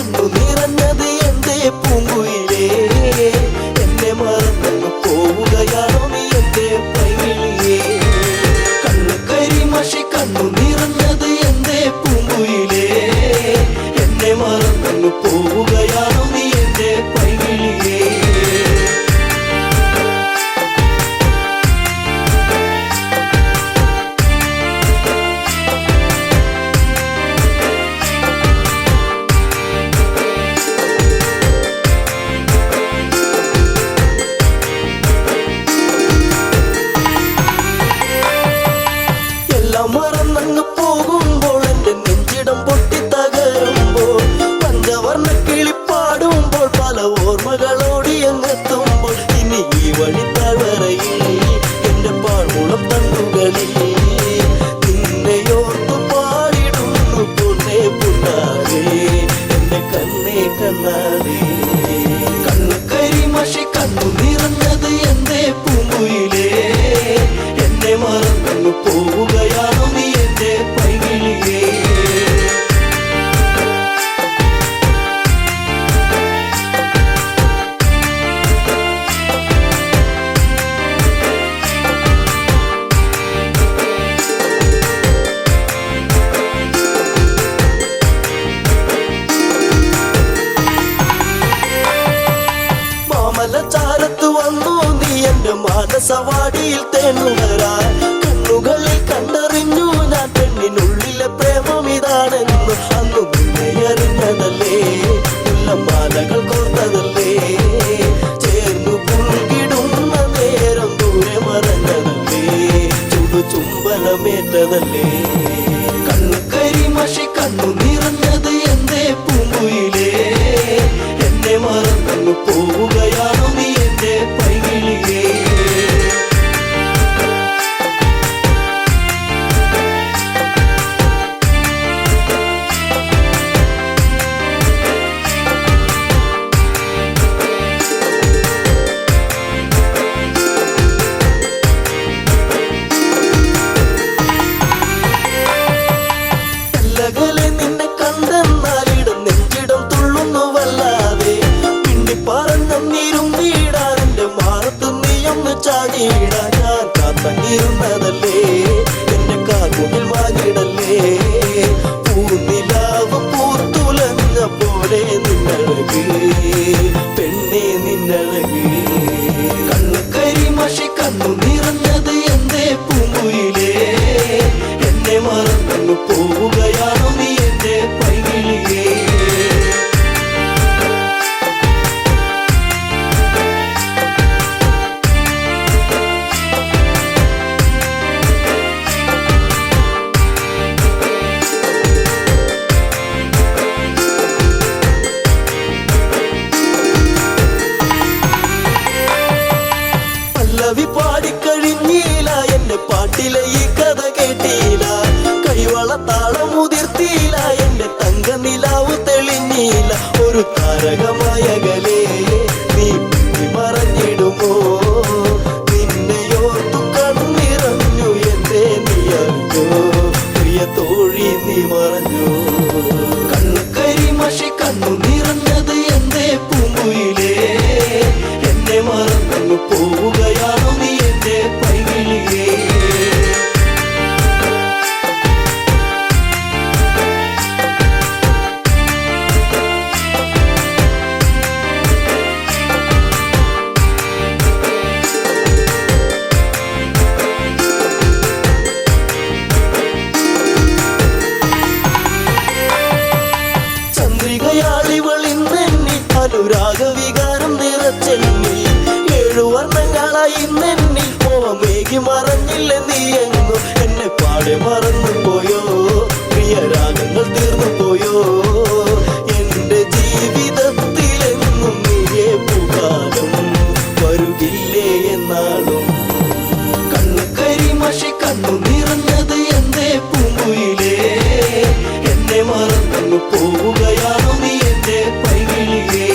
കണ്ണു നിറഞ്ഞത് എന്റെ പൂങ്കുയിലേ എന്നെ മറന്നു പോവുകയാണോ നീ എന്റെ പൈകിളിയേ കണ്ണു കരിമഷി കണ്ണു നിറഞ്ഞത് എന്റെ പൂങ്കുയിലേ എന്നെ മറന്നു പോവുകയാണോ നീ എന്റെ പൈകിളിയേ മറന്നങ്ങ് പോകുമ്പോൾ എന്റെ നെഞ്ചിടം പൊട്ടിത്തകരുമ്പോൾ പഞ്ചവർണ്ണ കിളിപ്പാടുമ്പോൾ പല ഓർമ്മകളോടി അങ്ങെത്തുമ്പോൾ ഇനി ഈ വഴി താഴ്വരയിൽ എന്റെ പാഴ്മുളം തണ്ടുകളിൽ നിന്നെയോർത്തു പാടിടുന്നു പൊന്നേ പുണ്ണാരേ എന്റെ കണ്ണേ കണ്ണാരേ കണ്ണു കരിമഷി കണ്ണു നിറഞ്ഞത് എന്റെ പൂങ്കുയിലേ എന്നെ മറന്നു പോവുകയാണോ നീ എന്റെ പൈകിളിയേ മാമലച്ചാരത്ത് വന്നു നീ എന്റെ മാനസവാടിയിൽ തേനുകരാൻ കണ്ണുകളിൽ കണ്ടറിഞ്ഞു ഞാൻ പെണ്ണിനുള്ളിലെ പ്രേമം ഇതാണെന്നു അന്നു നിന്നെ അറിഞ്ഞതല്ലേ മുല്ലമാലകൾ കോർത്തതല്ലേ ചേർന്നു പുൽകിടുന്ന നേരം ദൂരെ മറഞ്ഞതല്ലേ ചുംബനമേറ്റതല്ലേ കണ്ണു കരിമഷി കണ്ണു നിറഞ്ഞത് എന്റെ പൂങ്കുയിലേ എന്നെ മറന്നു പോവുകയാണോ നീ എന്റെ പൈകിളിയേ നിന്നെ കണ്ടെന്നാലിടും നെഞ്ചിടം തുള്ളുന്നുവല്ലാതെ പിണ്ടി പറഞ്ഞിരും വീടാൻ എന്റെ മാറത്ത് നീയൊന്ന് ചാടിയിടാൻ ഞാൻ കാത്തങ്ങിരുന്നതല്ലേ എന്റെ കാർമുകിൽ വാങ്ങിടല്ലേ പൂനിലാവ് പൂത്തുലഞ്ഞ പോലെ നിന്നഴക് പെണ്ണെ നിന്നഴക് കണ്ണു കരിമഷി കണ്ണു നിറഞ്ഞത് എന്റെ പൂങ്കുയിലേ എന്നെ മറന്നു പോവുകയാണോ നീ എന്റെ പൈകിളിയേ പല്ലവി പാടിക്കഴിഞ്ഞില്ല എന്റെ പാട്ടിലെ ഈ കഥ കേട്ടില്ല കൈവള താളം മുതിർത്തിയില്ല എന്റെ തങ്ക നിലാവ് തെളിഞ്ഞില്ല ഒരു താരകമായകലേ നീ മറഞ്ഞിടുമോ നിന്നെയോർത്തു കണ്ണിറഞ്ഞു എന്റെ നീ അറിഞ്ഞോ പ്രിയ തോഴി നീ മറഞ്ഞു കണ്ണു കരിമഷി കണ്ണു നിറഞ്ഞത് എന്റെ പൂങ്കുയിലേ എന്നെ മറന്നു പോവുകയാണോ നീ എന്റെ പൈകിളിയേ ചന്ദ്രികയാളിവളിന്നെന്നി അനുരാഗവികാരം നിറച്ചെന്നി 7 വർണ്ണങ്ങളായി നെന്നി മോഹമേകി മറഞ്ഞില്ല നീ എങ്ങു എന്നെ പാടെ മറന്നു പോയോ പ്രിയരാഗങ്ങൾ തീർന്നു പോയോ എന്റെ ജീവിതത്തിലെങ്ങും നീയേ പൂകാലം വരുകില്ലേ എന്നാളും കണ്ണു കരിമഷി കണ്ണു നിറഞ്ഞത് എന്റെ പൂങ്കുയിലേ എന്നെ മറന്നു പോവുകയാണോ നീ എന്റെ പൈകിളിയേ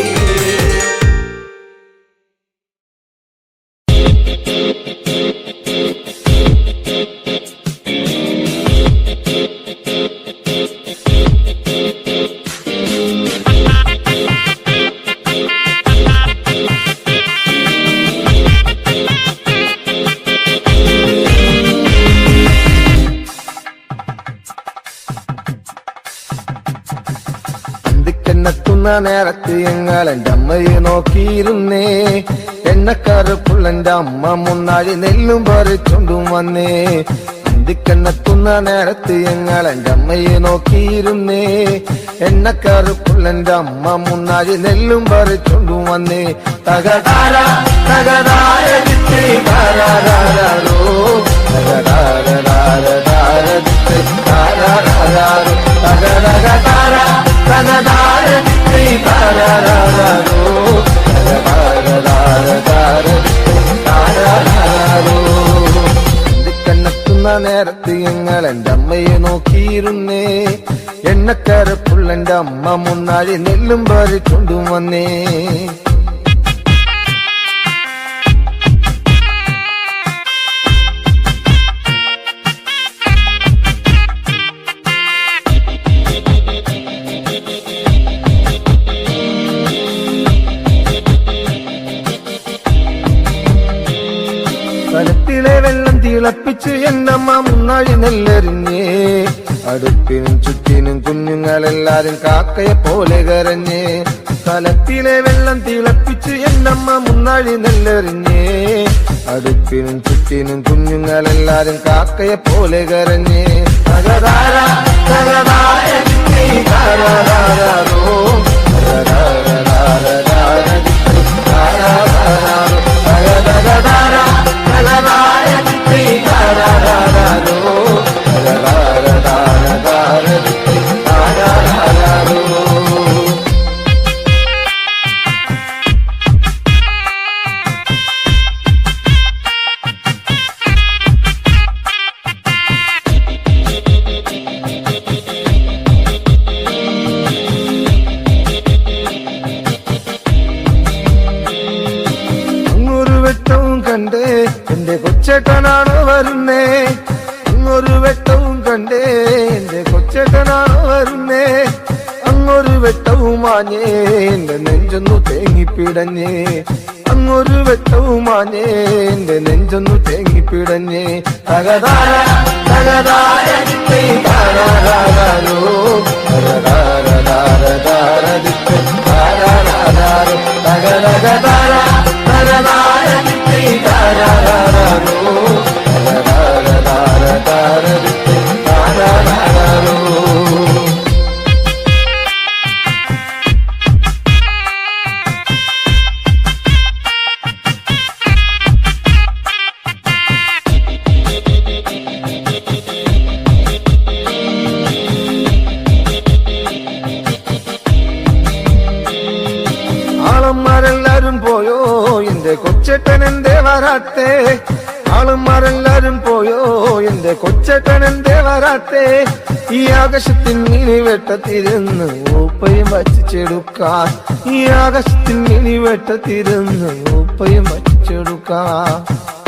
അന്തിക്കെന്നെത്തുന്ന നേരത്ത് ഞങ്ങൾ എൻ്റെ അമ്മയെ നോക്കിയിരുന്നേ. എണ്ണക്കറുപ്പുള്ള എൻ്റെ അമ്മ മുന്നാഴി നെല്ലും പറിച്ചുകൊണ്ടും വന്നേ. അന്തിക്കെന്നെത്തുന്ന നേരത്ത് ഞങ്ങൾ എൻ്റെ അമ്മയെ നോക്കിയിരുന്നേ. എണ്ണക്കറുപ്പുള്ള എൻ്റെ അമ്മ മുന്നാഴി നെല്ലും പറിച്ചുകൊണ്ടും വന്നേ. തകതാര തകതാര താരാരോ തകതാര തകതകതാര തകതാര താരാരോ തകതാരോ. കണ്ണെത്തുന്ന നേരത്ത് ഞങ്ങൾ എൻ്റെ അമ്മയെ നോക്കിയിരുന്നേ. എണ്ണക്കരപ്പുള്ള എൻ്റെ അമ്മ മുന്നാഴി നെല്ലും പറിച്ചുകൊണ്ടും വന്നേ. കലത്തിലെ വെള്ളം തിളപ്പിച്ച് എന്നമ്മ മുന്നാഴി നെല്ലെറിഞ്ഞേ. അടുപ്പിനും ചുറ്റിനും കുഞ്ഞുങ്ങളെല്ലാരും കാക്കയെ പോലെ കരഞ്ഞേ. കലത്തിലെ വെള്ളം തിളപ്പിച്ച് എന്നമ്മ മുന്നാഴി നെല്ലെറിഞ്ഞേ. അടുപ്പിനും ചുറ്റിനും കുഞ്ഞുങ്ങളെല്ലാരും കാക്കയെ പോലെ കരഞ്ഞേ. തകതാര തകതാര താരാരോ കണ്ടേ എന്റെ കൊച്ചേട്ടനാണോ വരുന്നേ. അങ്ങൊരു വെട്ടവും കണ്ടേ എന്റെ കൊച്ചേട്ടനാണോ വരുന്നേ. അങ്ങൊരു വെട്ടവും മാഞ്ഞേ എന്റെ നെഞ്ചൊന്നു തേങ്ങിപ്പിടഞ്ഞേ. അങ്ങൊരു വെട്ടവും മാഞ്ഞേ എന്റെ നെഞ്ചൊന്നു തേങ്ങിപ്പിടഞ്ഞേ. തകതാര തകതാര താരാരോ തകതകതാര തകതാര ആളന്മാരെല്ലാരും പോയോ എന്റെ കൊച്ചേട്ടൻ എന്തേ വരാത്തേ. ആളന്മാരെല്ലാരും പോയോ എന്റെ കൊച്ചേട്ടൻ എന്തേ വരാത്തേ. ഈ ആകാശത്തിൽ മിനി വെട്ടത്തിരുന്ന് ഉപ്പയും വച്ചിച്ചെടുക്കാൻ. ഈ ആകാശത്തിൽ മിനി വെട്ടത്തിരുന്ന് ഉപ്പയും വച്ചിച്ചെടുക്കാൻ.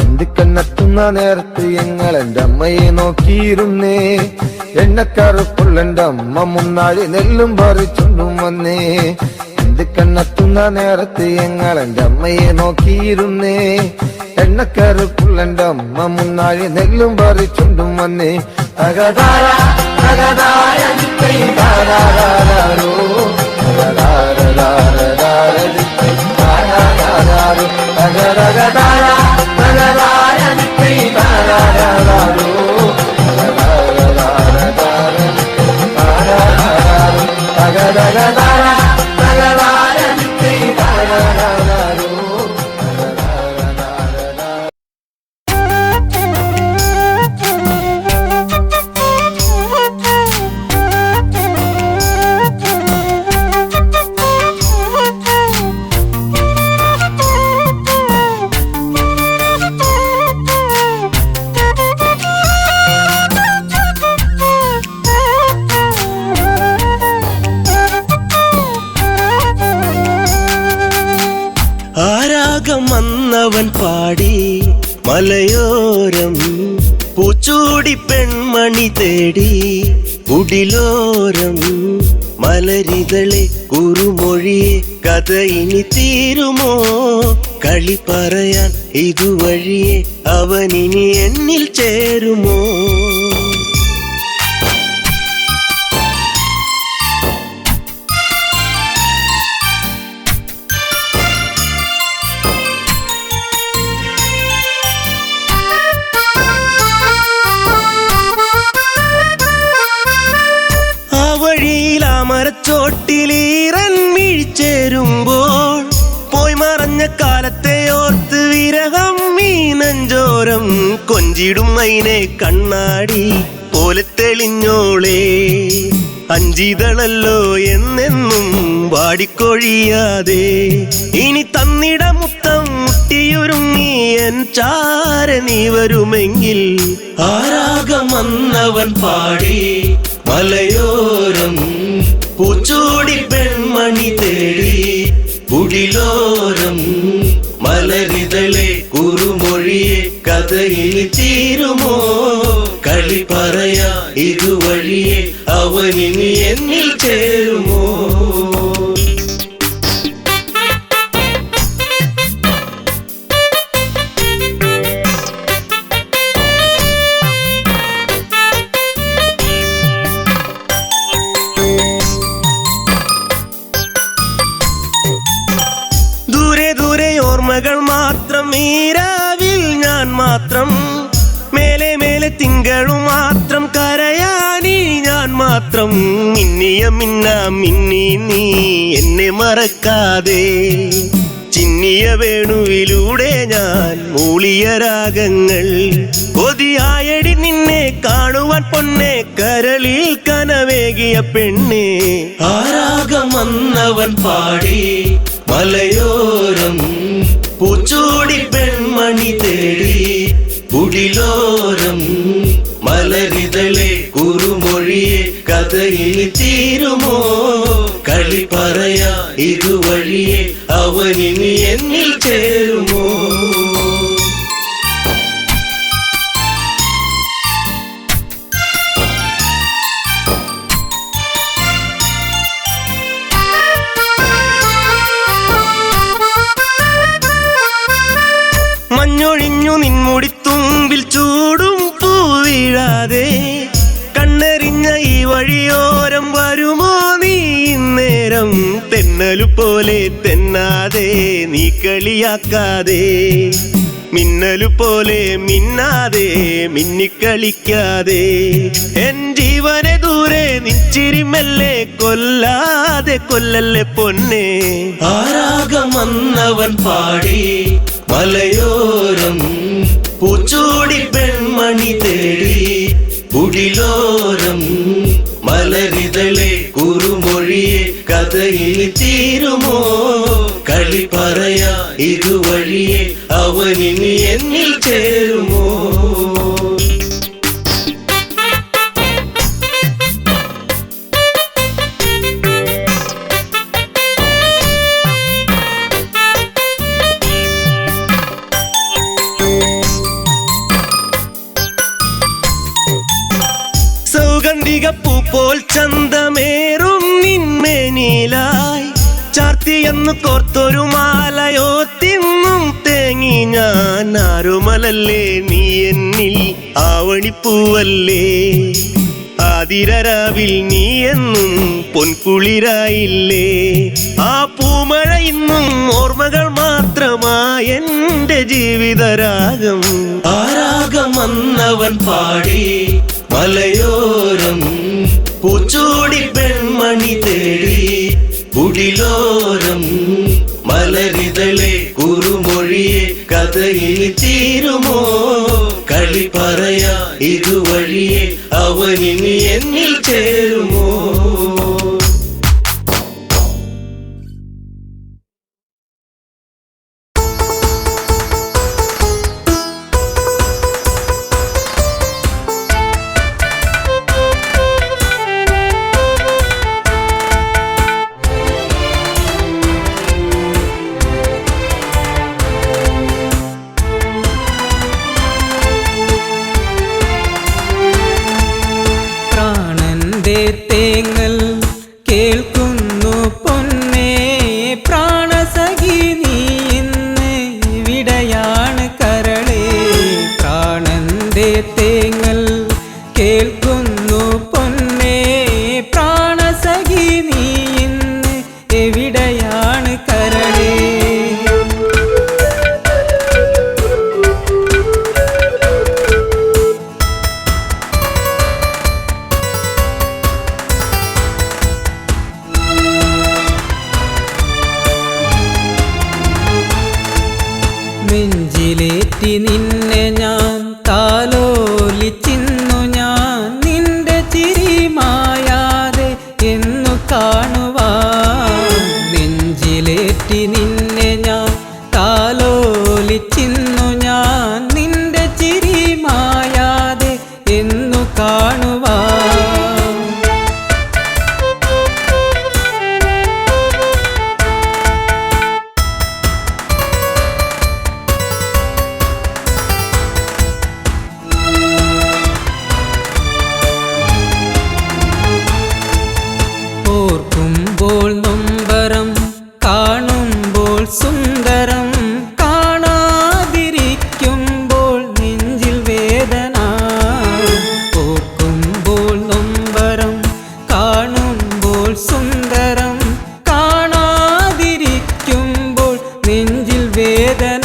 അന്തിക്കണ്ണെത്തുന്ന നേരത്ത് ഞങ്ങൾ എൻ്റെ അമ്മയെ നോക്കിയിരുന്നേ. എണ്ണക്കറുപ്പുള്ള എൻ്റെ അമ്മ മുന്നാഴി നെല്ലും പറിച്ചുകൊണ്ടും വന്നേ. കണ്ണെത്തുന്ന നേരത്ത് ഞങ്ങൾ എൻ്റെ അമ്മയെ നോക്കിയിരുന്നേ. എണ്ണക്കറുപ്പുള്ള എൻ്റെ അമ്മ മുന്നാഴി നെല്ലും പറിച്ചുകൊണ്ടും വന്നേ. തകതാര തകതാര താരാരോ തകതകതാര തകതാര താരാരോ തകതകതാര വന്നവൻ പാടി മലയോരം പൂച്ചൂടി പെൺമണി തേടി കുടിലോരം മലരികളെ കുറുമൊഴിയെ കഥ ഇനി തീരുമോ. കളി പറയാൻ ഇതുവഴിയെ അവനിനി എന്നിൽ ചേരുമോ. ആലിമരച്ചോട്ടിലീറൻ വീഴ്ചേരുമ്പോൾ പോയി മറഞ്ഞ കാലത്തെ ഓർത്ത് വിരഹം ഈ നെഞ്ചോരം കൊഞ്ചിടും മൈനെ കണ്ണാടി പോലെ തെളിഞ്ഞോളേ അഞ്ചിതളല്ലോ എന്നെന്നും വാടിക്കൊഴിയാതെ ഇനി തന്നിട മുത്തം മുട്ടിയൊരുങ്ങി എൻ ചാര നീ വരുമെങ്കിൽ ആരാഗം വന്നവൻ പാടി മലയോരം പൂച്ചൂടി പെൺമണി തേടി കുടിലോരം മലരിതളെ കുറുമൊഴിയെ കഥയിൽ തീരുമോ കളി പറയാ ഇതുവഴിയെ അവനിനി എന്നിൽ ചേരുമോ ദൂരെ ദൂരെ ഓർമ്മകൾ മാത്രം ഈരാവിൽ ഞാൻ മാത്രം മേലെ മേലെ തിങ്കളും മാത്രം കരയാനി ഞാൻ മാത്രം മിന്നിയ മിന്ന മിന്നി നീ എന്നെ മറക്കാതെ ചിന്നിയ വേണുവിലൂടെ ഞാൻ മൂളിയ രാഗങ്ങൾ കൊതിയായടി നിന്നെ കാണുവാൻ പൊന്നെ കരളിൽ കനവേകിയ പെണ്ണെ ആരാഗം വന്നവൻ പാടി മലയോരം പൂച്ചൂടി പെൺമണി തേടി കുടിലോരം മലരിതളെ കുറുമൊഴിയെ കഥയിൽ തീരുമോ കളി പറയാ ഇതുവഴിയെ അവനിനി എന്നിൽ ചേരുമോ മഞ്ഞൊഴിഞ്ഞു നിൻമുടിത്തുമ്പിൽ ചൂടും പൂവിഴാതെ കണ്ണെറിഞ്ഞ ഈ വഴിയോരം വരുമോ നീ ഇന്നേരം തെന്നലു പോലെ തെന്നാതെ നീ കളിയാക്കാതെ മിന്നലു പോലെ മിന്നാതെ മിന്നിക്കളിക്കാതെ എൻ ജീവനെ ദൂരെ നിച്ചിരിമല്ലേ കൊല്ലാതെ കൊല്ലല്ലേ പൊന്നെ ആരാഗം വന്നവൻ പാടി മലയോരം പൂച്ചൂടി പെൺമണി തേടി കുടിലോരം മലരിതളെ കുറുമൊഴിയെ കഥയിൽ തീരുമോ കളി പറയാ ഇതുവഴിയെ അവനിനി എന്നിൽ ചേരുമോ സൗഗന്ധികപ്പൂ പോൽ ചന്തമേറും നിന്മേനിലായി ചാർത്തിയെന്നു കോർത്തൊരു മാലയോ തിന്നും തേങ്ങി ഞാൻ ആരുമലല്ലേ നീ എന്നിൽ ആവണിപ്പൂവല്ലേ ആതിരരാവിൽ നീ എന്നും പൊൻകുളിരായില്ലേ ആ പൂമഴ ഇന്നും ഓർമ്മകൾ മാത്രമായി എന്റെ ജീവിതരാഗം ആരാഗം വന്നവൻ പാടി മലയോരം പൂച്ചൂടി പെൺമണി തേടി കുടിലോരം മലരിതളെ കുറുമൊഴിയെ കഥയിൽ തീരുമോ കളി പറയാ ഇതുവഴിയെ അവനിനി എന്നിൽ ചേരുമോ തേങ്ങൽ കേൾക്കുന്നു പൊന്നേ പ്രാണസഖി നീ ഇന്ന് വിടയാണ് കരളേ പ്രാണന്റെ തേങ്ങൽ കേൾക്കുന്നു പൊന്നേ പ്രാണസഖി നീ ഇന്ന് എവിടെയാണ് കരളേ നെഞ്ചിലേറ്റി നിന്നെ ഞാൻ താലോലിച്ചിന്നു ഞാൻ നിന്റെ ചിരി മായാതെ എന്നു കാണുവാൻ നെഞ്ചിലേറ്റി നിന്നെ ഞാൻ താലോലിച്ചിന്നു ഞാൻ നിന്റെ ചിരി മായാതെ എന്നു കാണുവാൻ ഓർക്കുമ്പോൾ നൊമ്പരം കാണുമ്പോൾ സുന്ദരം കാണാതിരിക്കുമ്പോൾ നെഞ്ചിൽ വേദന ഓർക്കുമ്പോൾ നൊമ്പരം കാണുമ്പോൾ സുന്ദരം കാണാതിരിക്കുമ്പോൾ നെഞ്ചിൽ വേദന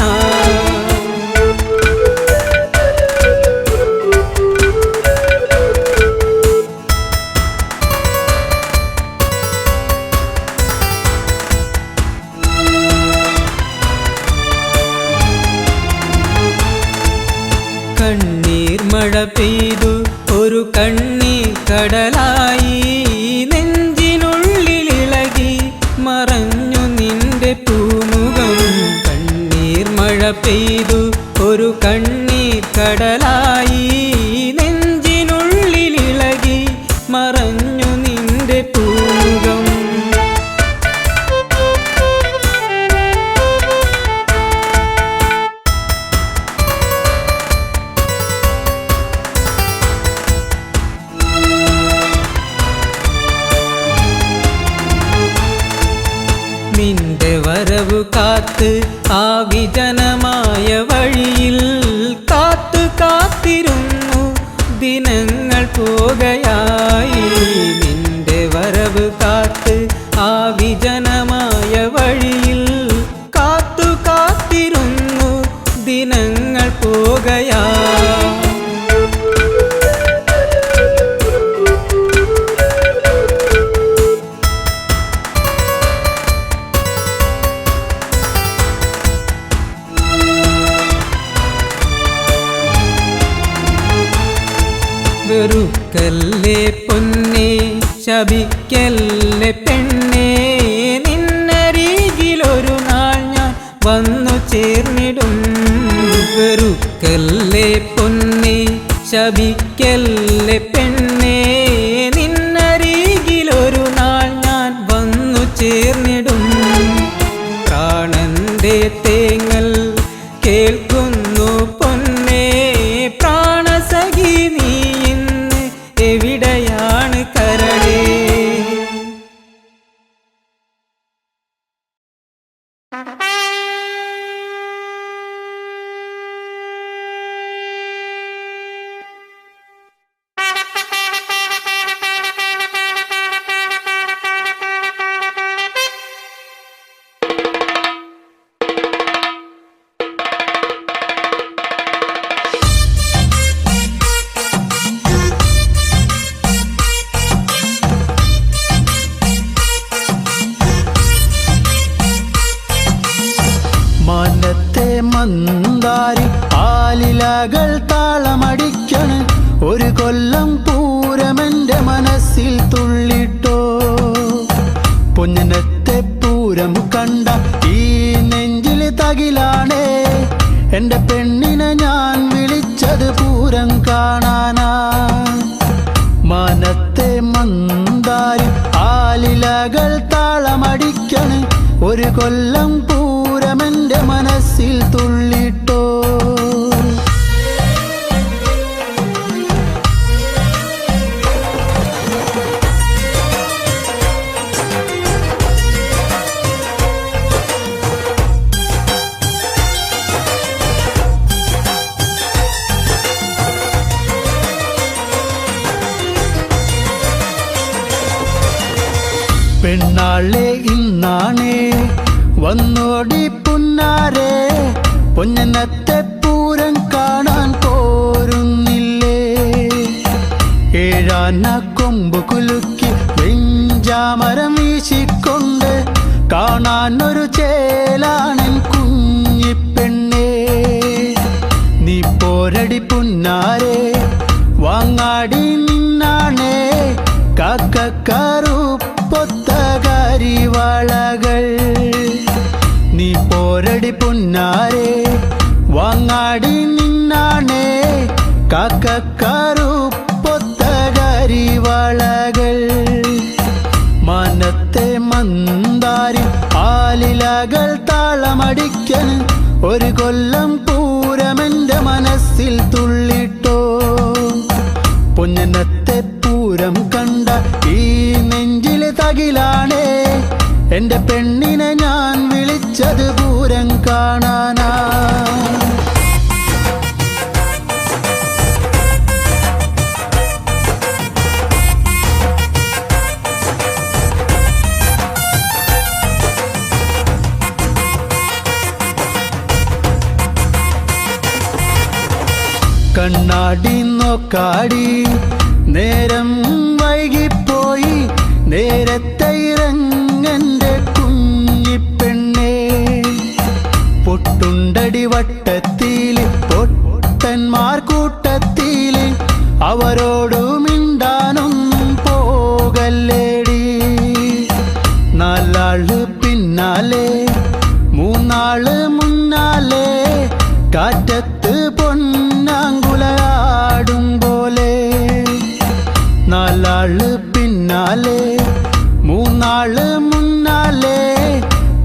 കണ്ണീർ മഴ പെയ്തു ഒരു കണ്ണീർ കടലായി നെഞ്ചിനുള്ളിലിളകി മറഞ്ഞു നിന്റെ പൂമുഖം കണ്ണീർ മഴ പെയ്തു ഒരു കണ്ണീർ കടലായി നെഞ്ചിനുള്ളിലിളകി മറഞ്ഞു നിന്റെ പൂമുഖം നിന്റെ വരവു കാത്ത് ആ വിജനമായ വഴിയിൽ കാത്തു കാത്തിരുന്നു ദിനങ്ങൾ പോകയായി നിന്റെ വരവ് കാത്ത് ആ വിജനമായ വഴിയിൽ കാത്തു കാത്തിരുന്നു ദിനങ്ങൾ പോകയായി വെറുക്കല്ലേ പൊന്നേ ശപിക്കല്ലേ പെണ്ണേ നിന്നരികിലൊരു നാൾ ഞാൻ വന്നു ചേർന്നിടും വെറുക്കല്ലേ പൊന്നേ ശപിക്കല്ലേ പെണ്ണേ നിന്നരികിലൊരു നാൾ ഞാൻ വന്നു ചേർന്നിടും പ്രാണന്റെ തേങ്ങൽ കേൾക്കുന്നു പൊന്നേ പ്രാണസഖി നീ ഇന്ന് എവിടെയാണ് കരളേ മാനത്തെ മന്ദാരി ആലിലകൾ താളമടിക്കണ് ഒരു കൊല്ലം പൂരമെന്റെ മനസ്സിൽ തുള്ളിട്ടോ പൊന്നിനത്തെ പൂരം കണ്ട ഈ നെഞ്ചിൽ തകിലാണേ എന്റെ പെണ്ണിനെ ഞാൻ വിളിച്ചത് പൂരം കാണാനാ മാനത്തെ മന്ദാരി ആലിലകൾ താളമടിക്കണ് ഒരു കൊല്ലം പൂരമെന്റെ മനസ്സിൽ തുള്ളിട്ടോ പെണ്ണാളെ ഇന്നാണേ വന്നോടി പുന്നാരെ പൊന്നത്തെ പൂരം കാണാൻ പോരുന്നില്ലേ ഏഴാന കൊമ്പ് കുലുക്കി വെഞ്ചാമരം വീശിക്കൊണ്ട് കാണാൻ ഒരു ചേലാണൻ കുഞ്ഞിപ്പെണ്ണേ പോരടി പുന്നാരെ വാങ്ങാടി നിന്നാണേ കാക്കക്കാറുപ്പൊത്ത കരിവാളകൾ. നീ പോരടി പുന്നാരെ വാങ്ങാടി നിന്നാണേ കാക്കക്കാറുപ്പൊത്ത കരിവാളകൾ. മനത്തെ മന്ദാരി ആലിലകൾ താളമടിക്കൻ ഒരു കൊല്ലം പൂരമെന്റെ മനസ്സിൽ തുള്ളിട്ടോ. പൊന്നനത്തെ പൂരം കണ്ട ഈ നെഞ്ചിലെ തകിലാണേ എന്റെ പെണ്ണിനെ ഞാൻ വിളിച്ചത് പൂരം കാണാനാ. കണ്ണാടി നോക്കാടി നേരം വൈകിപ്പോയി നേരത്തെ ഇറങ്ങന്റെ കുഞ്ഞിപ്പെണ്ണേ. പൊട്ടുണ്ടടി വട്ടത്തില് പൊട്ടന്മാർ കൂട്ടത്തില് അവരോടു മിണ്ടാനൊന്നും പോകല്ലേടി. നാലാള് പിന്നാലെ മൂന്നാള് മുന്നാലെ കാറ്റത്ത് പൊന്നാങ്കുലയാടും പോലെ. നാലാള് പിന്നാലെ മൂന്നാള് മുന്നാലെ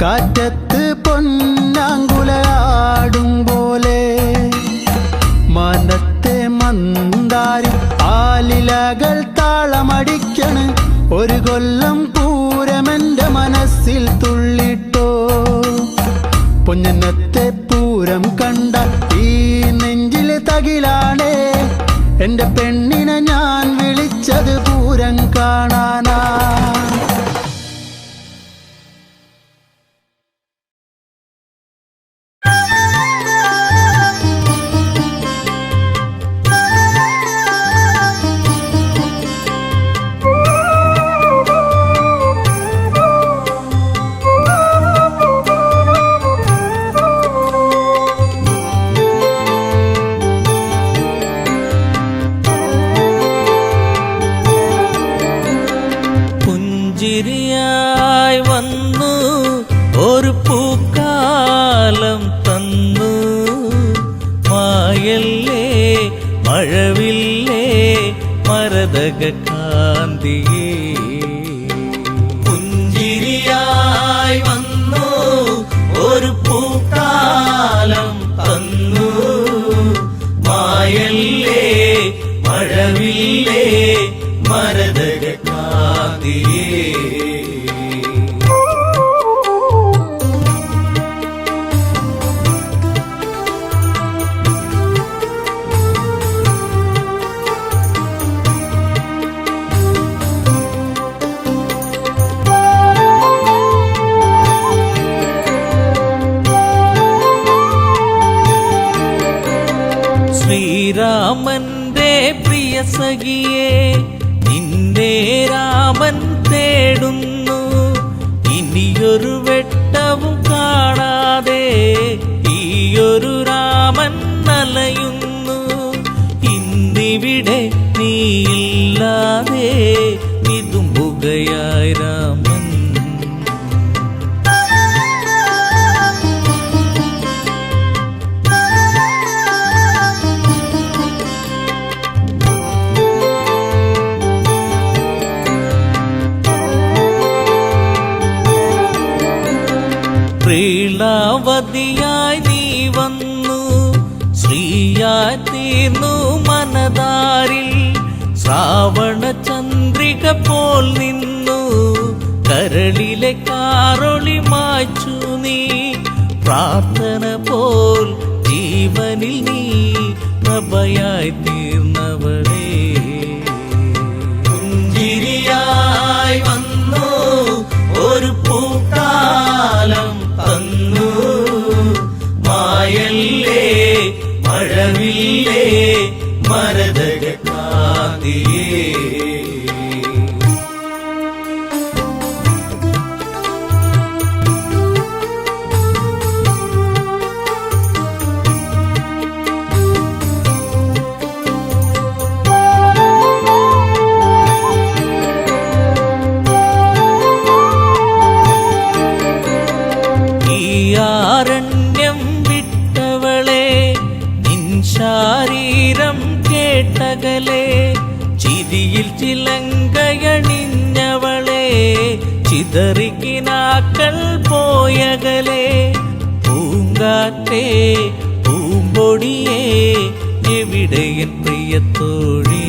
കാറ്റത്ത് പൊന്നാങ്കുലയാടും പോലെ. മനത്തെ മന്ദാരി ആലിലകൾ താളമടിക്കണ് ഒരു കൊല്ലം പൂരമെന്റെ മനസ്സിൽ തുള്ളിട്ടോ. പൊന്നനത്തെ പൂരം കണ്ട ഈ നെഞ്ചിലെ തകിലാണേ എന്റെ പെണ്ണിനെ ഞാൻ വിളിച്ചത് പൂരം കാണാനാ. പുഞ്ചിരിയായി വന്നു ഒരു പൂക്കാലം തന്നു മായല്ലേ മഴവില്ലേ മരതക കാന്തിയേ. പുഞ്ചിരിയായി വന്നു ഒരു പൂക്കാലം തന്നു മായല്ലേ മഴവില്ലേ മരതക കാന്തിയേ. ശ്രീരാമന്റെ പ്രിയ സഖിയെ നിന്റെ രാമൻ തേടുന്നു. ഇനിയൊരു വെട്ടവും കാണാതെ ഈയൊരു രാമൻ അലയുന്നു. ഇന്നിവിടെ നീയില്ലാതെ വിതുമ്പുകയായി രാമൻ. പ്രീളാവതിയായി നീ വന്നു ശ്രീയായി തീർന്നു മനതാരിൽ. ശ്രാവണ ചന്ദ്രിക പോൽ നിന്നു കരളിലെ കാറൊളി മായ്ച്ചു നീ. പ്രാർത്ഥന പോൽ ജീവനിൽ നീ പ്രഭയായി തീർന്നവളേ. പുഞ്ചിരിയായി വന്നു ഒരു പൂക്കാലം തന്നു മായല്ലേ മഴവില്ലേ മരതക കാന്തിയേ. ചിതറിക്കിനാക്കൾ പോയകലെ പൂങ്കാറ്റേ പൂമ്പൊടിയേ എവിടെ എൻ പ്രിയത്തോഴി.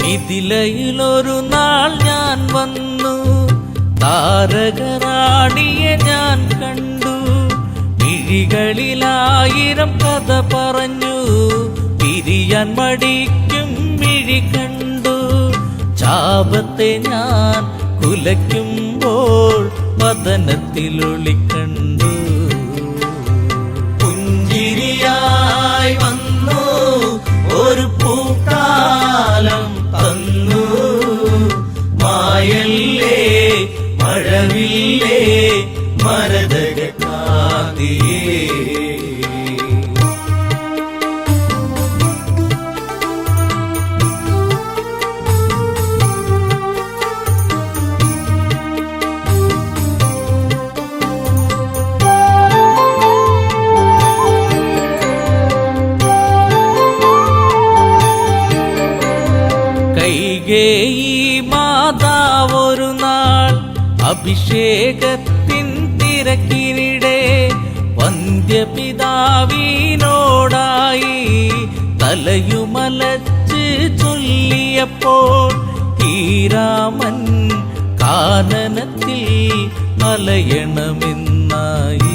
മിഥിലയിലൊരു നാൾ ഞാൻ വന്നു, താരകറാണിയെ ഞാൻ കണ്ടു. മിഴികളിലായിരം കഥ പറഞ്ഞു, പിരിയാൻ മടിക്കും മിഴി കണ്ടു. ചാപത്തെ ഞാൻ കുലയ്ക്കുമ്പോൾ വദനത്തിലൊളിക്കണ്ടു. പുഞ്ചിരിയായി വന്നു ഒരു പൂക്കാലം തന്നു, മായല്ലേ മഴവില്ലേ മരതകാന്തിയേ. കൈകേയി മാതാവൊരു നാൾ അഭിഷേകത്തിൻ തിരക്കിനിടെ വന്ധ്യപിതാവിനോടായി തലയുമലച്ച് ചൊല്ലിയപ്പോൾ ഈ രാമൻ കാനനത്തിൽ അലയണമെന്നായി.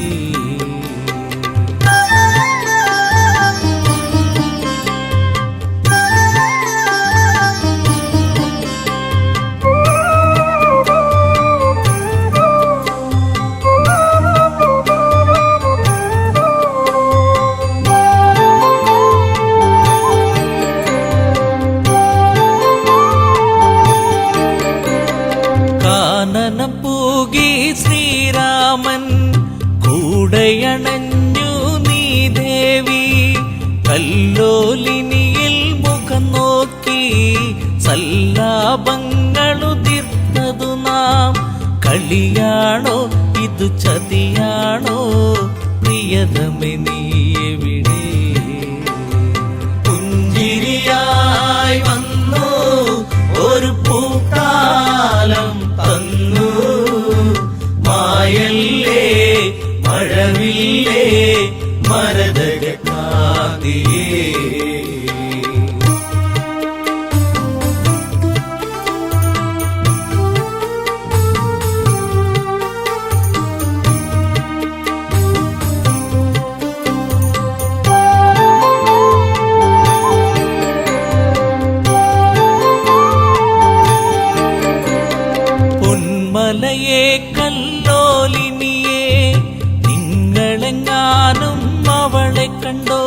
കാനനം പൂകി ശ്രീരാമൻ കൂടയണഞ്ഞു നീ ദേവി. കല്ലോലിനിയിൽ മുഖം നോക്കി സല്ലാപങ്ങളുതിർത്തതു നാം. കളിയാണോ ഇതു ചതിയാണോ പ്രിയതമേ നീ എവിടെ. പുഞ്ചിരിയായി വന്നു ഒരു പൂക്കാലം തന്നു, മായല്ലേ മഴവില്ലേ മരതകാന്തിയേ. പൊന്മലയെ കല്ലോലിനിയെ നിങ്ങളെങ്ങാനും അവളെ കണ്ടോ.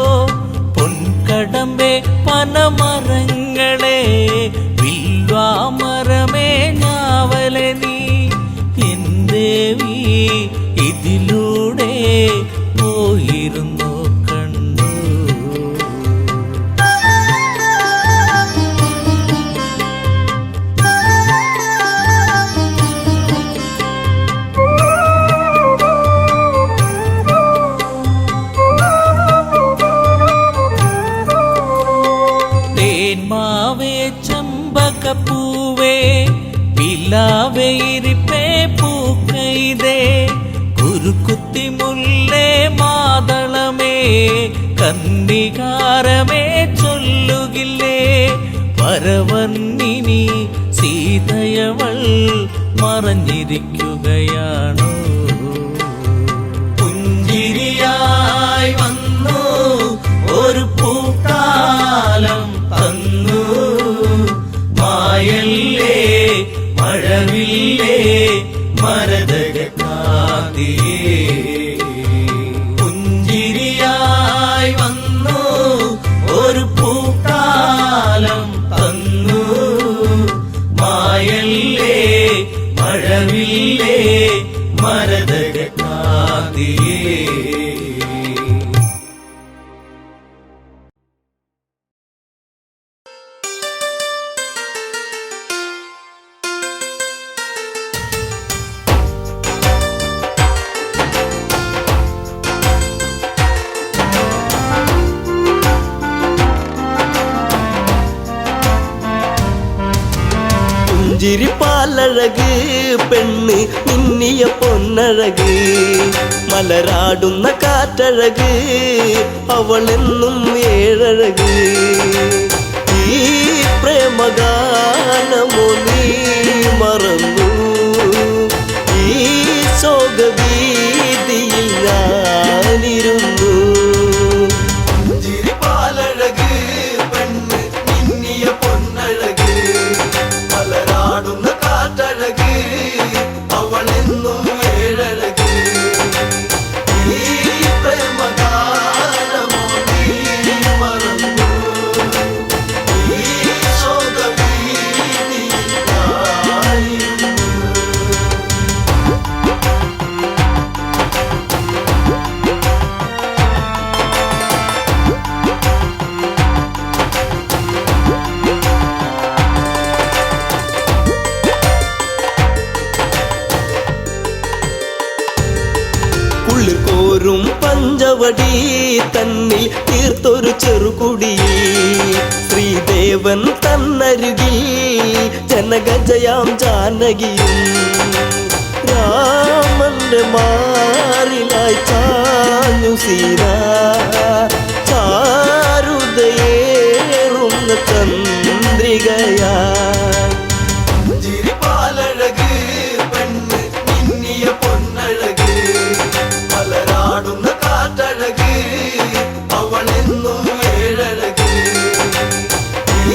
പൊൻകടമ്പെ പനമരങ്ങളെ വില്വാമരമേ ഞാവലെ നീ. എൻ ദേവി ഇതിലൂടെ പോയിരുന്നു കണ്ടു. തേന്മാവേ ചമ്പകപ്പൂവേ പിലാവേരിപ്പേ പൂക്കൈതേ. കുരുക്കുത്തി മുല്ലേ മാതളമേ കന്ദികാരമേ ചൊല്ലുകില്ലേ. വരവർണ്ണിനി സീതയവൾ മറഞ്ഞിരിക്കുകയാണോ. പുഞ്ചിരിയായി വന്നു ഒരു പൂക്കാലം തന്നു, മായല്ലേ മഴവില്ലേ മരതകാന്തിയേ. പുഞ്ചിരിയായി വന്നു ഒരു പൂക്കാലം തന്നു, മായല്ലേ മഴവില്ലേ മരതകാന്തിയേ. പുഞ്ചിരിപ്പാലഴക് പെണ്ണ് മിന്നിയ പൊന്നഴക് മലരാടുന്ന കാറ്റഴക് അവളെന്നും ഏഴഴക് ഈ പ്രേമഗാനമോ നീ മറന്നു ഈ ശോകവീതിയിൽ ഞാനിരുന്നു പുഞ്ചിരിപ്പാലഴക് പെണ്ണ് മിന്നിയ പൊന്നഴക് മലരാടുന്ന കാറ്റഴക് അവളെന്നും ഏഴഴക് ഈ പ്രേമഗാനമോ നീ മറന്നു ഈ ശോകവീതിയിൽ ഞാനിരുന്നു. കുളിർക്കോരും പഞ്ചവടി തന്നിൽ തീർത്തൊരു ചെറുകുടി ശ്രീദേവൻ തന്നരുകിൽ ജനഗജയാം ജാനകിയും രാമന്റെ മാറിലായി ചാഞ്ഞു സീന ചാരുതയേറുന്ന ചന്ദ്രികയായി പുഞ്ചിരിപ്പാലഴക് പെണ്ണ് മിന്നിയ പൊന്നഴക് മലരാടുന്ന കാറ്റഴക് അവളെന്നും ഏഴഴക് ഈ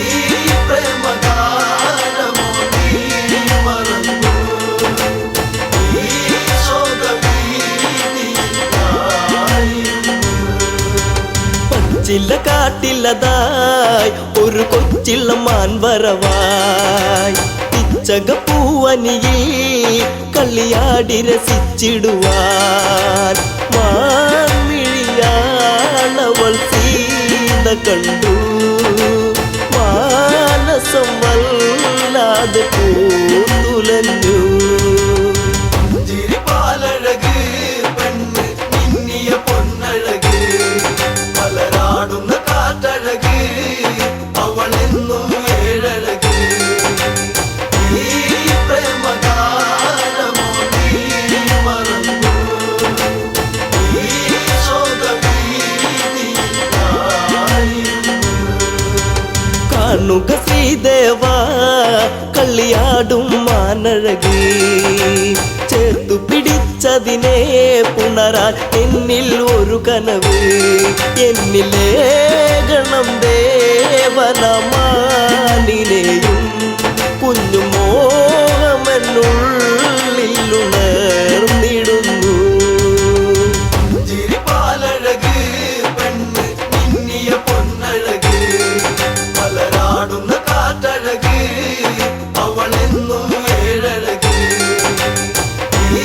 പ്രേമഗാനമോ നീ മറന്നു ഈ ശോകവീതിയിൽ ഞാനിരുന്നു. പച്ചില കാട്ടിലതായി ഒരു കൊച്ചിള്ള മാൻവരവായി പിച്ചകപ്പൂവനിയിൽ കളിയാടി രസിച്ചിടുവാൻ മാൻമിഴിയാളവൾ സീത കണ്ടു മാനസം വല്ലാതെ പൂത്തുലഞ്ഞു പുഞ്ചിരിപ്പാലഴക് പെണ്ണ് മിന്നിയ പൊന്നഴക് മലരാടുന്ന കാറ്റഴക് അവളെന്നും ഏഴഴക് ഈ പ്രേമഗാനമോ നീ മറന്നു ഈ ശോകവീതിയിൽ ഞാനിരുന്നു. കാണുക ശ്രീദേവ കളിയാടും മാനഴക് ചേർത്തു പിടിച്ചതിനെ പുണരാൻ എന്നിൽ ഒരു കനവ് എന്നിലേ ഗണം ദേവനമാനിനെയും കുഞ്ഞു മോഹമെന്നുള്ളിൽ ഉണർന്നിടുന്നു പുഞ്ചിരിപ്പാലഴക് പെണ്ണ് മിന്നിയ പൊന്നഴക് മലരാടുന്ന കാറ്റഴക് അവളെന്നും ഏഴഴക് ഈ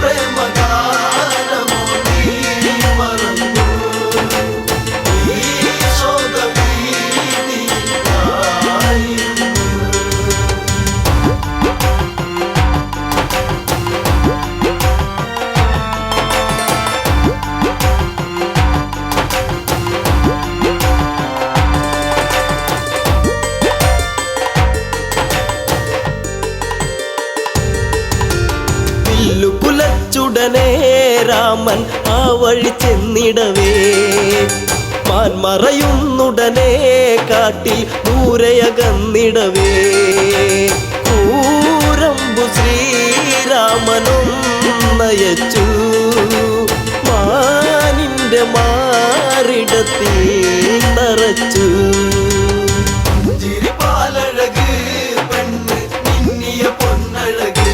പ്രേമഗാനമോ നീ മറന്നു ഈ ശോകവീതിയിൽ ഞാനിരുന്നു. കുലച്ചുടനെ രാമൻ ആ വഴി ചെന്നിടവേ മാൻമറയുന്നുടനെ കാട്ടിൽ ദൂരയകന്നിടവേ കൂരമ്പു ശ്രീരാമനും നയച്ചു മാനിന്റെ മാറിടത്തിൽ തറച്ചു പുഞ്ചിരിപ്പാലഴക് പെണ്ണ് മിന്നിയ പൊന്നഴക്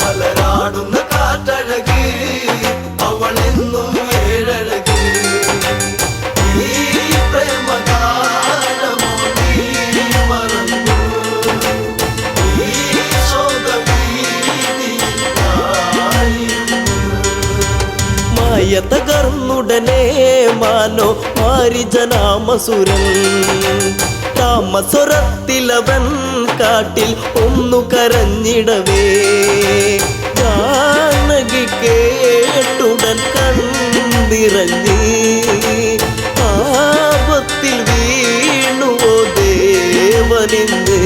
മലരാടുന്ന കാറ്റഴക് അവളെന്നും ഏഴഴക് ഈ പ്രേമഗാനമോ നീ മറന്നു ഈ ശോകവീതിയിൽ ഞാനിരുന്നു. മായ തകർന്നുടനെ മാനോ മാരിജനാമസുരൻ രാമസ്വരത്തിലവൻ കാട്ടിൽ ഒന്നു കരഞ്ഞിടവേ ജാനകി കേട്ടുടൻ കണ്ണിറങ്ങി ആപത്തിൽ വീണുവോ ദേവനിന്ന്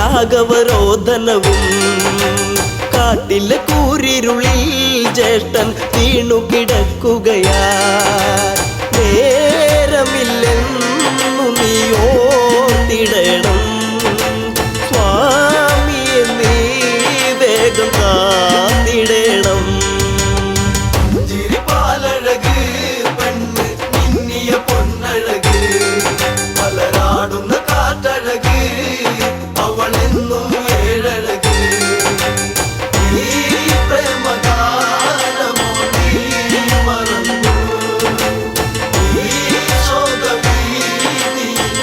രാഘവരോധനവും കാട്ടിലെ കൂരിരുളിൽ ജ്യേഷ്ഠൻ വീണു കിടക്കുകയാ നേരമില്ലെന്നു നീ ഓർത്തിടണം സ്വാമിയെ നീ വേഗം കാത്തിടണം ചിരിപ്പാലഴക് പെണ്ണ് മിന്നിയ പൊന്നഴക് മലരാടുന്ന കാറ്റഴക് അവളെന്നും ഏഴഴക് ഈ പ്രേമഗാനമോ നീ മറന്നു ഈ ശോകവീതിയായിരുന്നു.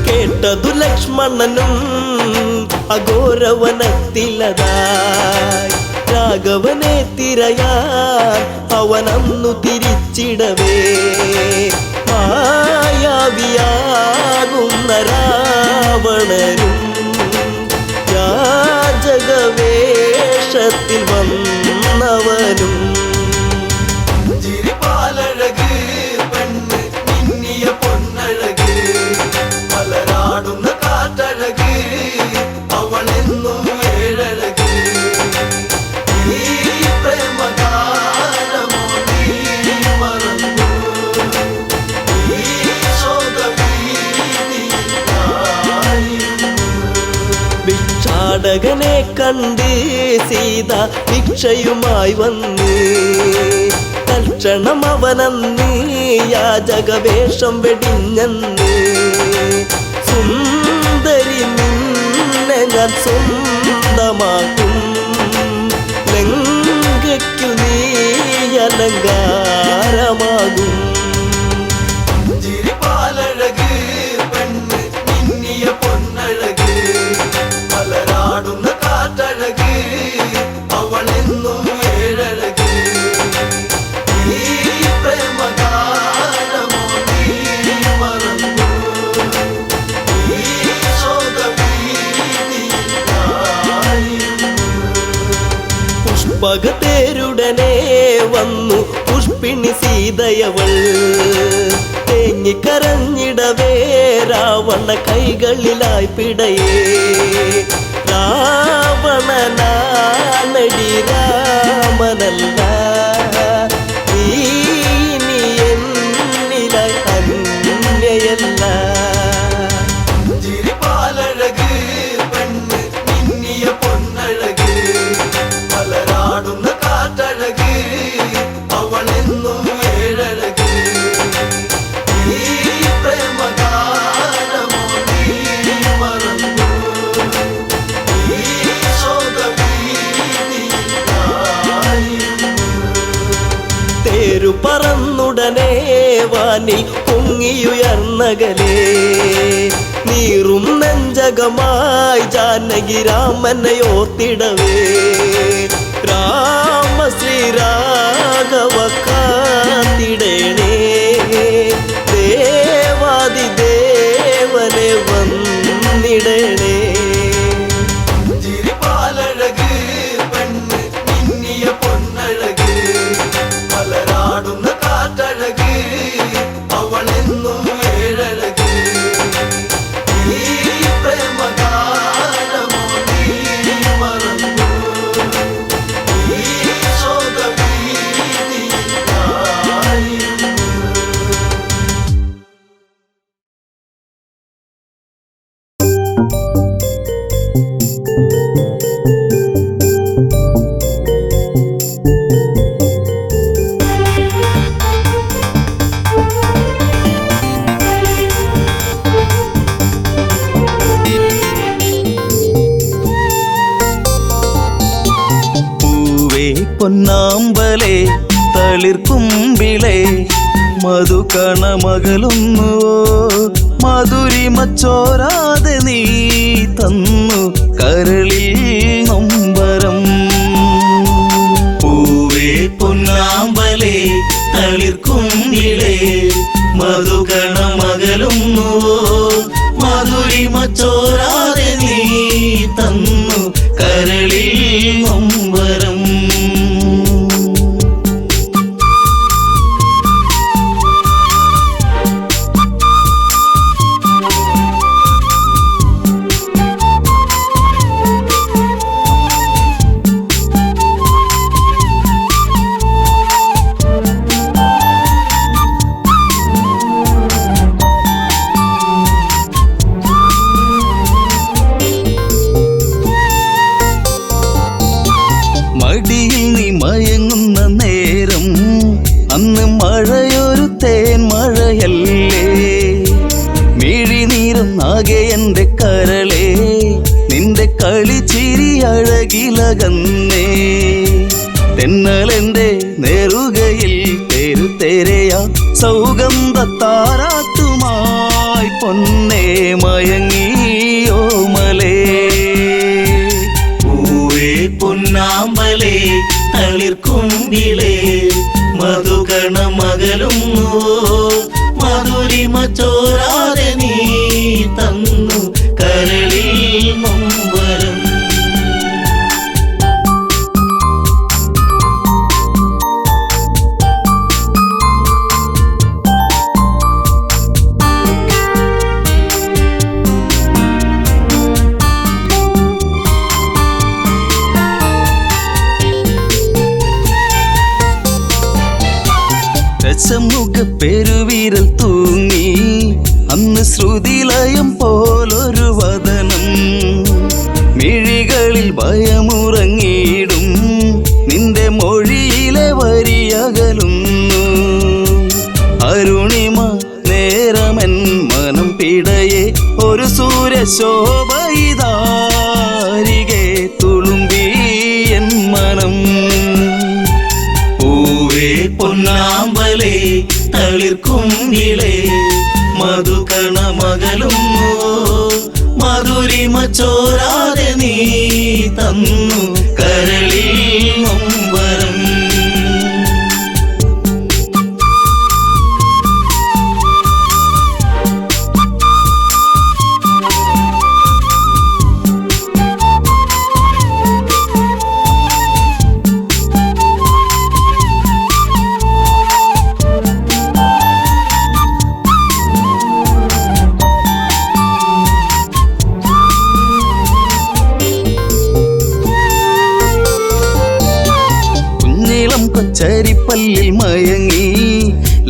കേട്ടതു ലക്ഷ്മണനും അഘോരവനത്തിലതായി രാഘവനെ തിരയാൻ അവനന്നു തിരിച്ചിടവേ മായാവിയാകുന്ന രാവണനും യാചകവേഷത്തിൽ വന്നവനും ചിരിപ്പാലഴക് പെണ്ണ് മിന്നിയ പൊന്നഴക് മലരാടുന്ന കാറ്റഴക് അവളെന്നും ഏഴഴക് ഈ പ്രേമഗാനമോ നീ മറന്നു ഈ ശോകവീതിയായിരുന്നു. ഭിക്ഷാടകനെ കണ്ട് സീത ഭിക്ഷയുമായി വന്ന് തൽക്ഷണം അവനന്ന് യാചകവേഷം വെടിഞ്ഞന്ന് സുന്ദരി നിന്നെ ഞാൻ സ്വന്തമാക്കും ലങ്കയ്ക്കു നീ അലങ്കാരമാകും ചിരിപ്പാലഴക് പെണ്ണ് മിന്നിയ പൊന്നഴക് മലരാടുന്ന കാറ്റഴക് അവളെന്നും ഏഴഴക് ഈ പ്രേമഗാനമോ നീ മറന്നു ഈ ശോകവീതിയായിരുന്നു. പുഷ്പകത്തേരുടനെ വന്നു പുഷ്പിണി സീതയവൾ തേങ്ങിക്കരഞ്ഞിടവേ രാവണ കൈകളിലായി പിടയേ രാവണനാണടി രാമനല്ല നീ ഇനി എന്നിലായി അന്യയല്ല ചിരിപ്പാലഴക് പെണ്ണ് മിന്നിയ പൊന്നഴക് മലരാടുന്ന കാറ്റഴക് അവളെന്നും ഏഴഴക് ഈ പ്രേമഗാനമോ നീ മറന്നു ഈ ശോകവീതിയായിരുന്നു. തേരു പറന്നുടനെ വാനിൽ പൊങ്ങിയുയർന്നകലേ നീറും നെഞ്ചകമായി ജാനകി രാമനെ ഓർത്തിടവേ രാമ ശ്രീരാഘവ കാത്തിടേണേ ദേവാദിദേവനെ വന്നിടണേ ചിരിപ്പാലഴക് പെണ്ണ് മിന്നിയ പൊന്നഴക് മലരാടുന്ന കാറ്റഴക് അവളെന്നും ഏഴഴക് ഈ പ്രേമഗാനമോ നീ മറന്നു ഈ ശോകവീതിയായിരുന്നു. പൊന്നാമ്പലേ തളിർക്കുമ്പിളേ മധുകണമകലുന്നുവോ മധുരിമച്ചോരാതെ നീ തന്നു കരളിൽ നൊമ്പരം പൂവേ പൊന്നാമ്പലേ തളിർക്കുമ്പിളേ മധു മകളുന്നുവോ മധുരിമ ചോരാതെ നീ തന്നു കരളിൽ നൊമ്പരം. മടിയിൽ നീ മയങ്ങുന്ന നേരം അന്ന് മഴയൊരു തേൻ മഴയല്ലേ, മിഴിനീരുന്നാകെ എൻ്റെ കരളെ നിന്റെ കളിച്ചിരി അഴകിലകന്നേ. തെന്നലെന്റെ നേറുകയിൽ തെരുതെരയാ സൗഗന്ധ താരാട്ടുമായി പൊന്നേ മയങ്ങിയോ മലേ. പൂവേ പൊന്നാമ്പലേ തളിർക്കുമ്പിളേ മധുകണ മകളുന്നുവോ മധുരിമ ചോരാതെ നീ തന്നു കരളിൽ നൊമ്പരം. രസമുഖ പെരുവിരൽ തൂങ്ങി അന്ന് ശ്രുതിലയം പോലൊരു വദനം, മിഴികളിൽ ഭയമുറങ്ങിയിടും നിന്റെ മൊഴിയിലെ വരിയകലുന്നു. അരുണിമ നേരമൻ മനം പിടയെ ഒരു സൂര്യശോഭയിതാരികെ തുളുമ്പി എൻ മനം. പൂവേ പൊന്നാമ്പലേ തളിർക്കുമ്പിളേ മധുകണ മകളുന്നുവോ മധുരിമ ചോരാതെ നീ തന്നു കരളിൽ നൊമ്പരം. കൊച്ചരിപ്പല്ലിൽ മയങ്ങി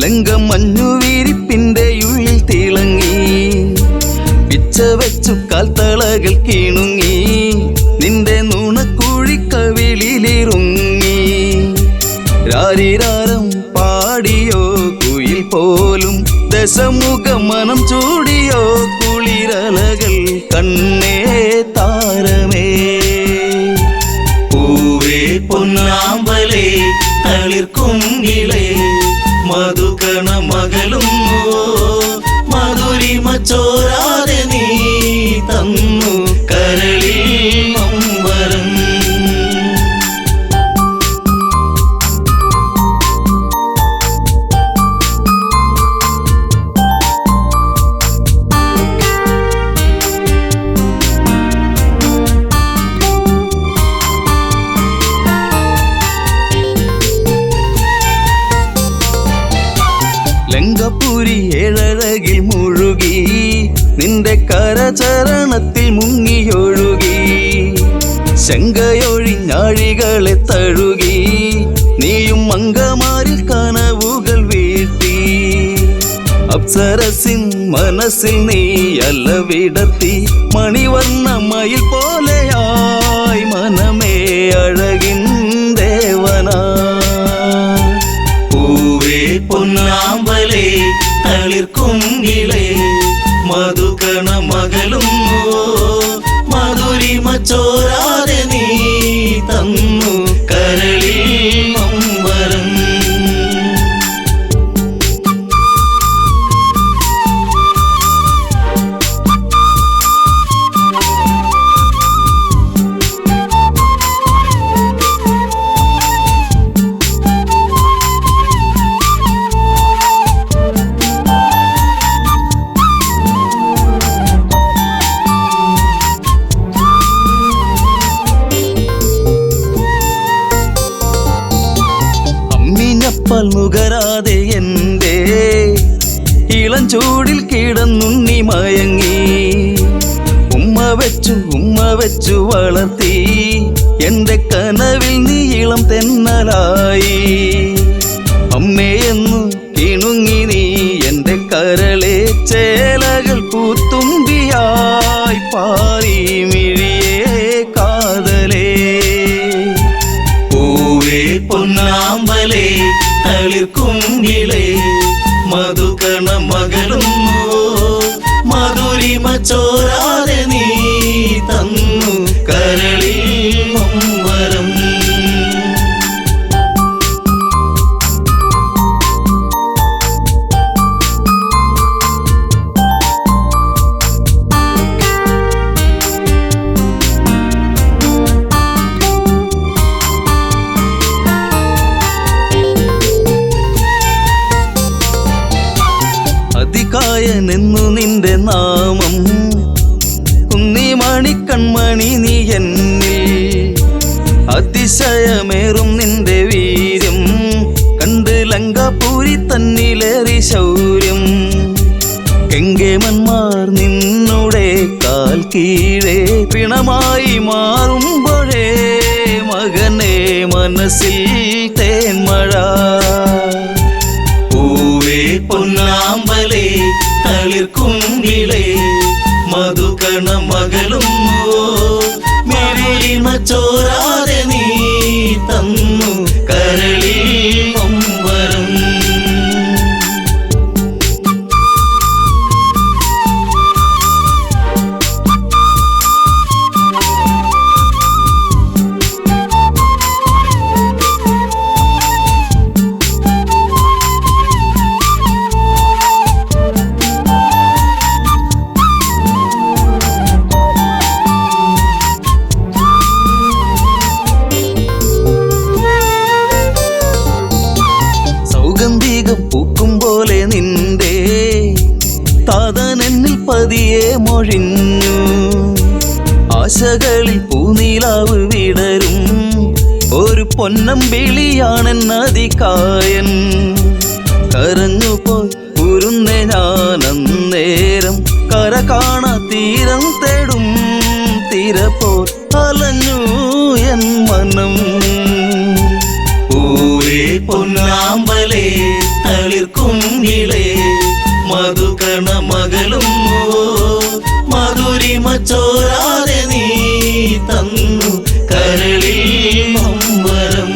ലങ്കം മഞ്ഞുവിരിപ്പിന്റെ ഉള്ളിൽ തിളങ്ങി, പിച്ച വെച്ചു കാൽത്തളകൾ കിണുങ്ങി നിന്റെ നുണക്കുഴിക്കവിളിലിറുങ്ങി. രാരിരാരം പാടിയോ കുയിൽ പോലും ദശമുഖ മനം ചൂടിയോ കുളിരലകൾ കണ്ണേ താരമേ. പൂവേ പൊന്നാമ്പലേ തളിർക്കുമ്പിളേ മധുകണ മകളുന്നുവോ മധുരിമ ചോരാതെ നീ തന്നു കരളിൽ നൊമ്പരം. ലങ്കപുരി ഏഴഴകിൽ മുഴുകി നിന്റെ കരചരണത്തിൽ മുങ്ങിയൊഴുകി, ശങ്കയൊഴിഞ്ഞാഴികളെ തഴുകി നീയും മങ്കമാരിൽ കനവുകൾ വീഴ്ത്തി. അപ്സരസിൻ മനസ്സിൽ നീ അലവിടത്തി മണിവർണ്ണ മയിൽ പോലെയായി മനമേ അഴകിൻ ദേവനാ. പൂവേ പൊന്നാമ്പലേ തളിർക്കുമ്പിളേ മധുകണ മകളുന്നുവോ മധുരിമ ചോരാതെ നീ തന്നു കരളിൽ നൊമ്പരം. ചൂടിൽ കിടന്നുണ്ണി മയങ്ങി. ഉമ്മ വെച്ചു വളർത്തി എന്റെ കനവിൽ നീ ഇളം തെന്നലായി. അമ്മയെന്നു കിണുങ്ങി നീ എന്റെ കരളെ ചേലകൾ പൂത്തുമ്പിയായി പാറി മിഴിയേ കാതലേ. പൂവേ പൊന്നാമ്പലേ തളിർക്കുങ്കിളേ മധുകണ മകളുന്നു മധുരിമ ചോരാതെ നീ തന്നു കരളിൽ നൊമ്പരം. അതികായനെന്നു നിന്റെ നാമം കുന്നിമണി കൺമണി നീ എന്നിൽ. അതിശയമേറും നിന്റെ വീര്യം കണ്ട് ലങ്കാപൂരി തന്നിലേറി ശൗര്യം. കെങ്കേമന്മാർ നിന്നുടെ കാൽ കീഴേ പിണമായി മാറുമ്പോഴേ മകനെ മനസ്സിൽ തേന്മഴ. പൂവേ പൊന്നാമ്പലേ തളിർക്കുങ്കിളേ മധുകണ മകളുന്നു മധുരിമ ചോരാതെ നീ തന്നു കരളിൽ നൊമ്പരം. പൂക്കും പോലെ നിന്റെ താതനെന്നിൽ പതിയെ മൊഴിഞ്ഞു. ആശകളിൽ പൂനീലാവ് വിടരും ഒരു പൊന്നമ്പിളിയാണെന്നതികായൻ. കരഞ്ഞുപോയി ഉരുന്നേ ഞാനന്നേരം കര കാണാ തീരം തേടും തിരപ്പോൾ അലഞ്ഞു എൻ മനം. പൂവേ പൊന്നാമ്പലേ തളിർക്കുങ്കിളേ മധുകണ മകളുന്നു മധുരിമ ചോരാതെ നീ തന്നു കരളിൽ നൊമ്പരം.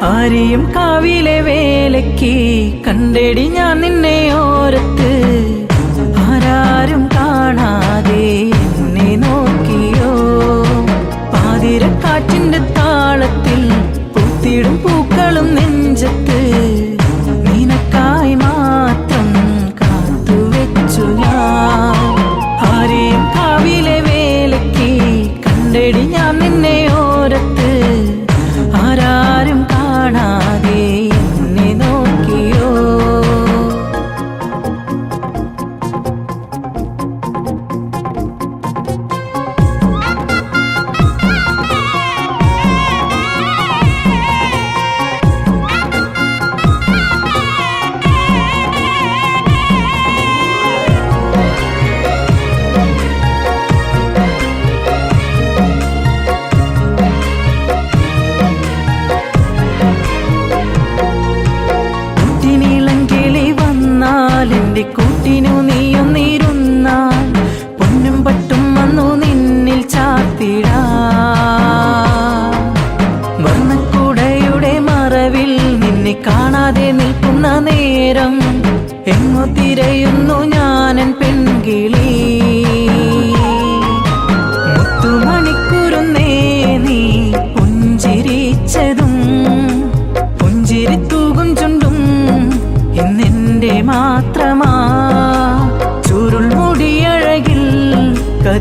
ആരെയും കാവിലെ വേലയ്ക്ക് കണ്ടെടി ഞാൻ നിന്നെ ഓരത്ത്. ആരാരും കാണാതെ എന്നെ നോക്കിയോ പാതിരക്കാറ്റിന്റെ താളത്തിൽ പൂത്തിടും പൂക്കളും നെഞ്ചത്ത്. നിനക്കായി മാത്രം കാത്തുവെച്ചു ഞാൻ. ആരെയും കാവിലെ വേലയ്ക്ക് കണ്ടെടി ഞാൻ നിന്നെ ഓരത്ത്. ആരാരും കാണാതെ എന്നെ നോക്കിയോ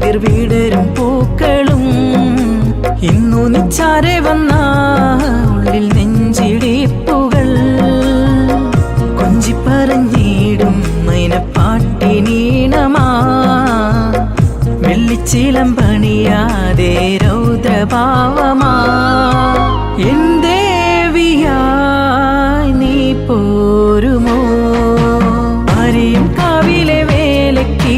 കതിർ വീടരും പൂക്കളും ഇന്നു നിച്ചാരെ വന്ന ഉള്ളിൽ നെഞ്ചിടിപ്പുകൾ കൊഞ്ചിപ്പറഞ്ഞിടും മൈനപ്പാട്ടിനീണമാ വെള്ളിച്ചിലം പണിയാതെ രൗദ്രഭാവമാ എൻ ദേവിയായി നീ പോരുമോ ആരെയും കാവിലെ വേലയ്ക്ക്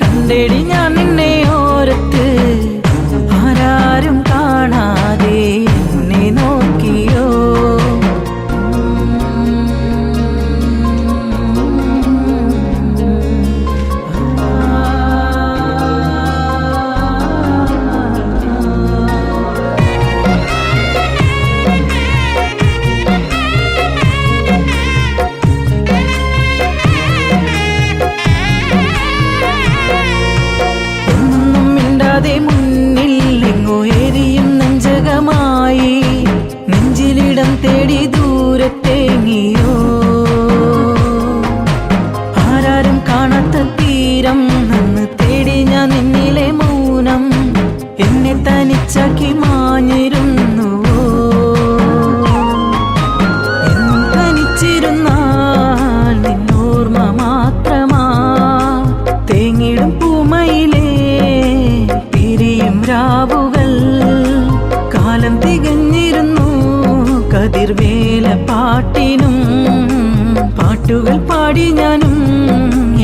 കണ്ടെടി ഞാൻ നിന്നെ ഓരത്ത് ആരാരും കാണാതെ എന്നെ നോക്കിയോ മുന്നിൽ എങ്ങോ എരിയും നെഞ്ചകമായി നെഞ്ചിലിടം തേടി ദൂരത്തേങ്ങിയോ ആരാരും കാണാത്ത തീരം അന്ന് തേടി ഞാൻ നിന്നിലെ മൗനം എന്നെ തനിച്ചാക്കി മാഞ്ഞിരുന്നുവോ തനിച്ചിരുന്നാൽ നിന്നോർമ്മ മാത്രമാ തേങ്ങിടും പൂമയിലേ രാവുകൾ കാലം തികഞ്ഞിരുന്നു കതിർവേല പാട്ടിനും പാട്ടുകൾ പാടി ഞാനും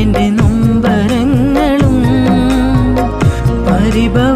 എൻ്റെ നൊമ്പരങ്ങളും പരിഭവ